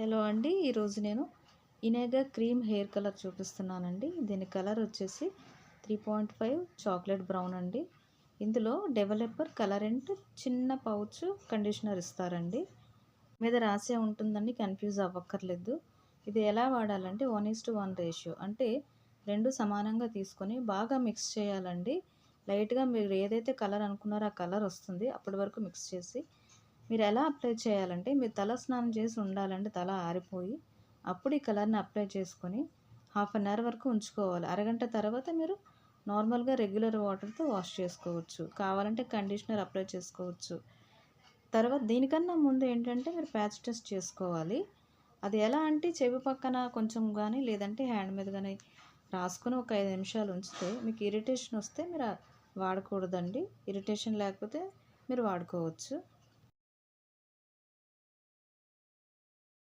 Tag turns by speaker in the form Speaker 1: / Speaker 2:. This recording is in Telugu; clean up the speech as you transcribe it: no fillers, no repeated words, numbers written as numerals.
Speaker 1: హలో అండి. ఈరోజు నేను ఇనేగా క్రీమ్ హెయిర్ కలర్ చూపిస్తున్నానండి. దీని కలర్ వచ్చేసి 3.5 చాక్లెట్ బ్రౌన్ అండి. ఇందులో డెవలపర్ కలరెంట్ చిన్న పౌచ్ కండిషనర్ ఇస్తారండి. మీద రాసే ఉంటుందండి, కన్ఫ్యూజ్ అవ్వక్కర్లేదు. ఇది ఎలా వాడాలంటే 1:1 రేషియో, అంటే 2 సమానంగా తీసుకొని బాగా మిక్స్ చేయాలండి. లైట్గా మీరు ఏదైతే కలర్ అనుకున్నారో ఆ కలర్ వస్తుంది. అప్పటి వరకు మిక్స్ చేసి మీరు ఎలా అప్లై చేయాలంటే, మీరు తల స్నానం చేసి ఉండాలంటే తల ఆరిపోయి అప్పుడు ఈ కలర్ని అప్లై చేసుకొని హాఫ్ అన్ అవర్ వరకు ఉంచుకోవాలి. అరగంట తర్వాత మీరు నార్మల్గా రెగ్యులర్ వాటర్తో వాష్ చేసుకోవచ్చు. కావాలంటే కండిషనర్ అప్లై చేసుకోవచ్చు. తర్వాత దీనికన్నా ముందు ఏంటంటే మీరు ప్యాచ్ టెస్ట్ చేసుకోవాలి. అది ఎలా అంటే చెవి పక్కన కొంచెం కానీ లేదంటే హ్యాండ్ మీద కానీ రాసుకొని ఒక 5 నిమిషాలు ఉంచితే మీకు ఇరిటేషన్ వస్తే మీరు వాడకూడదండి. ఇరిటేషన్ లేకపోతే మీరు వాడుకోవచ్చు.